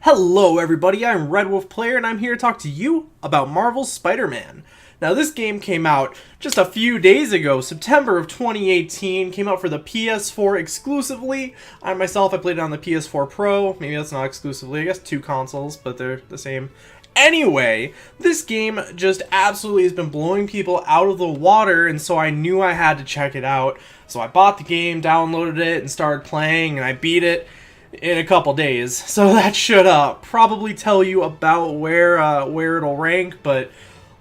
Hello everybody, I'm RedWolf Player and I'm here to talk to you about Marvel's Spider-Man. Now this game came out just a few days ago, September of 2018, came out for the PS4 exclusively. I played it on the PS4 Pro, maybe that's not exclusively, I guess two consoles, but they're the same. Anyway, this game just absolutely has been blowing people out of the water, and so I knew I had to check it out. So I bought the game, downloaded it, and started playing, and I beat it in a couple days. So that should probably tell you about where it'll rank, but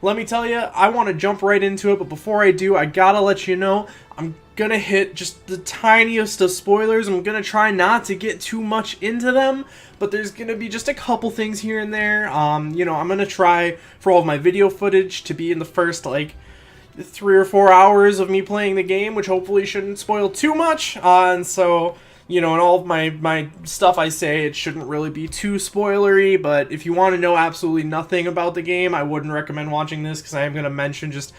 let me tell you, I want to jump right into it, but before I do, I gotta let you know, I'm gonna hit just the tiniest of spoilers. I'm gonna try not to get too much into them, but there's gonna be just a couple things here and there. I'm gonna try for all of my video footage to be in the first, 3 or 4 hours of me playing the game, which hopefully shouldn't spoil too much, and so in all of my stuff I say, it shouldn't really be too spoilery, but if you want to know absolutely nothing about the game, I wouldn't recommend watching this, because I am going to mention just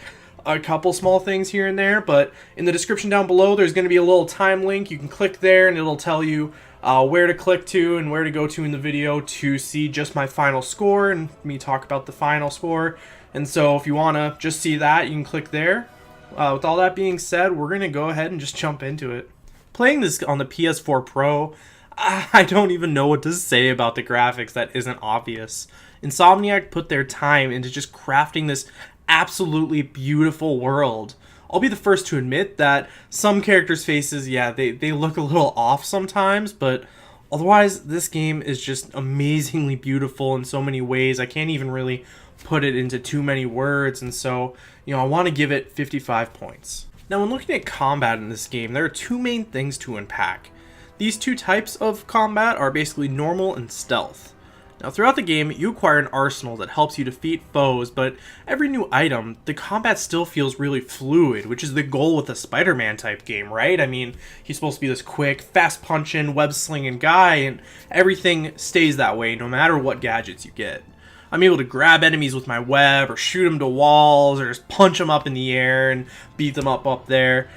a couple small things here and there. But in the description down below, there's going to be a little time link. You can click there, and it'll tell you where to click to and where to go to in the video to see just my final score, and me talk about the final score. And so if you want to just see that, you can click there. With all that being said, we're going to go ahead and just jump into it. Playing this on the PS4 Pro, I don't even know what to say about the graphics that isn't obvious. Insomniac put their time into just crafting this absolutely beautiful world. I'll be the first to admit that some characters' faces, yeah, they look a little off sometimes, but otherwise this game is just amazingly beautiful in so many ways. I can't even really put it into too many words, and so, I want to give it 55 points. Now, when looking at combat in this game, there are two main things to unpack. These two types of combat are basically normal and stealth. Now, throughout the game, you acquire an arsenal that helps you defeat foes, but every new item, the combat still feels really fluid, which is the goal with a Spider-Man type game, right? I mean, he's supposed to be this quick, fast-punching, web-slinging guy, and everything stays that way no matter what gadgets you get. I'm able to grab enemies with my web, or shoot them to walls, or just punch them up in the air and beat them up there.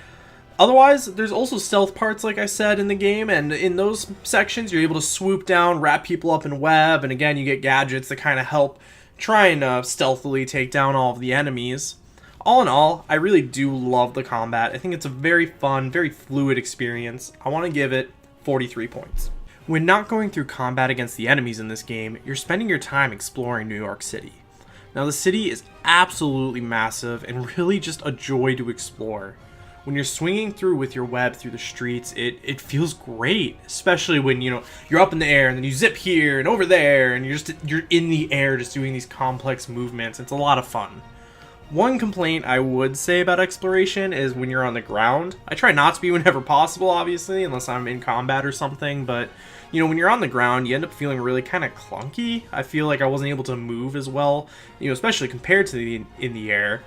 Otherwise, there's also stealth parts, like I said, in the game, and in those sections, you're able to swoop down, wrap people up in web, and again, you get gadgets that kind of help try and stealthily take down all of the enemies. All in all, I really do love the combat. I think it's a very fun, very fluid experience. I want to give it 43 points. When not going through combat against the enemies in this game, you're spending your time exploring New York City. Now, the city is absolutely massive and really just a joy to explore. When you're swinging through with your web through the streets, it feels great, especially when, you're up in the air and then you zip here and over there and you're in the air just doing these complex movements. It's a lot of fun. One complaint I would say about exploration is when you're on the ground. I try not to be whenever possible, obviously, unless I'm in combat or something, but, when you're on the ground, you end up feeling really kind of clunky. I feel like I wasn't able to move as well, especially compared to in the air.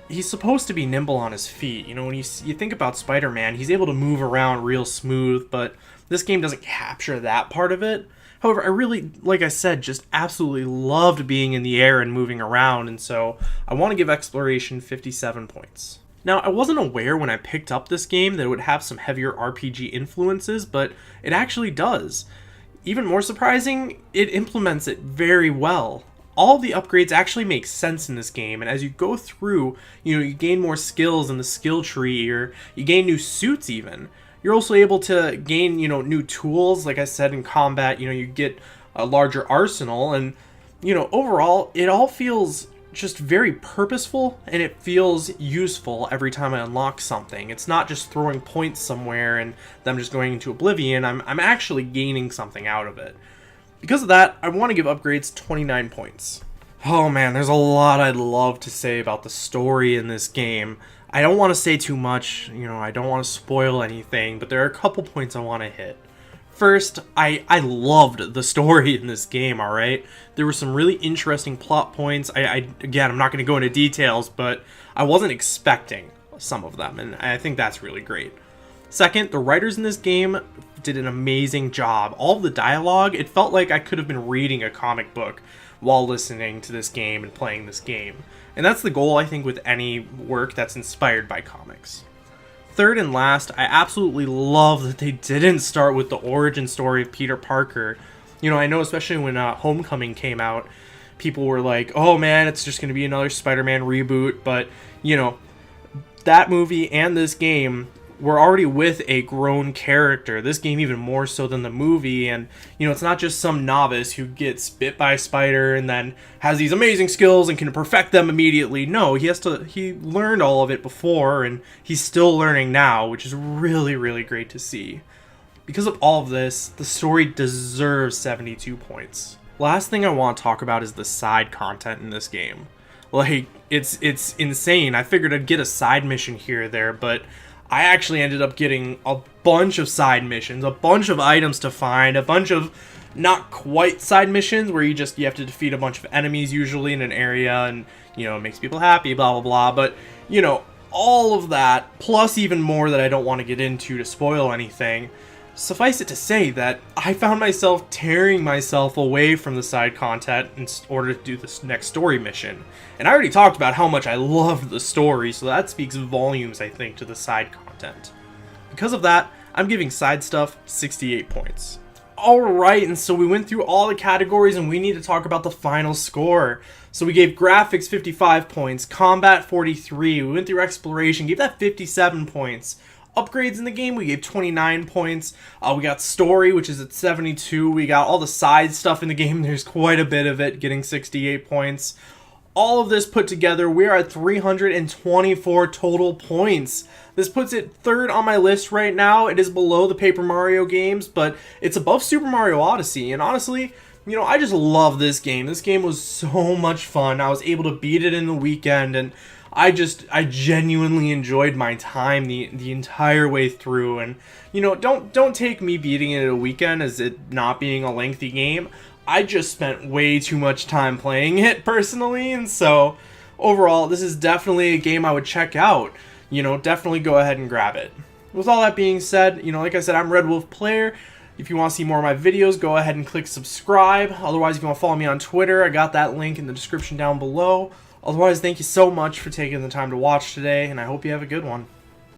He's supposed to be nimble on his feet. When you think about Spider-Man, he's able to move around real smooth, but this game doesn't capture that part of it. However, I really, like I said, just absolutely loved being in the air and moving around, and so I want to give exploration 57 points. Now, I wasn't aware when I picked up this game that it would have some heavier RPG influences, but it actually does. Even more surprising, it implements it very well. All of the upgrades actually make sense in this game, and as you go through, you gain more skills in the skill tree, or you gain new suits even. You're also able to gain, new tools. Like I said, in combat, you get a larger arsenal, and, overall, it all feels just very purposeful, and it feels useful every time I unlock something. It's not just throwing points somewhere and them just going into oblivion. I'm actually gaining something out of it. Because of that, I want to give upgrades 29 points. Oh man, there's a lot I'd love to say about the story in this game. I don't want to say too much, I don't want to spoil anything, but there are a couple points I want to hit. First, I loved the story in this game, alright? There were some really interesting plot points. Again, I'm not going to go into details, but I wasn't expecting some of them, and I think that's really great. Second, the writers in this game did an amazing job. All of the dialogue, it felt like I could have been reading a comic book while listening to this game and playing this game. And that's the goal, I think, with any work that's inspired by comics. Third and last, I absolutely love that they didn't start with the origin story of Peter Parker. You know, I know especially when Homecoming came out, people were like, oh man, it's just going to be another Spider-Man reboot. But, you know, that movie and this game were already with a grown character. This game even more so than the movie. And, you know, it's not just some novice who gets bit by a spider and then has these amazing skills and can perfect them immediately. No, he learned all of it before, and he's still learning now, which is really, really great to see. Because of all of this, the story deserves 72 points. Last thing I want to talk about is the side content in this game. Like, it's insane. I figured I'd get a side mission here or there, but I actually ended up getting a bunch of side missions, a bunch of items to find, a bunch of not quite side missions where you have to defeat a bunch of enemies usually in an area, and, you know, it makes people happy, blah, blah, blah. But, you know, all of that, plus even more that I don't want to get into to spoil anything. Suffice it to say that I found myself tearing myself away from the side content in order to do this next story mission. And I already talked about how much I loved the story, so that speaks volumes, I think, to the side content. Because of that, I'm giving side stuff 68 points. Alright, and so we went through all the categories, and we need to talk about the final score. So we gave graphics 55 points, combat 43, we went through exploration, gave that 57 points. Upgrades in the game, we gave 29 points. We got story, which is at 72. We got all the side stuff in the game. There's quite a bit of it, getting 68 points. All of this put together, we are at 324 total points. This puts it third on my list right now. It is below the Paper Mario games, but it's above Super Mario Odyssey. And honestly, you know, I just love this game. This game was so much fun. I was able to beat it in the weekend, and I genuinely enjoyed my time the entire way through. And, you know, don't take me beating it in a weekend as it not being a lengthy game. I just spent way too much time playing it personally, and so overall, this is definitely a game I would check out. You know, definitely go ahead and grab it. With all that being said, you know, like I said, I'm RedWolf Player. If you want to see more of my videos, go ahead and click subscribe. Otherwise, if you want to follow me on Twitter, I got that link in the description down below. Otherwise, thank you so much for taking the time to watch today, and I hope you have a good one.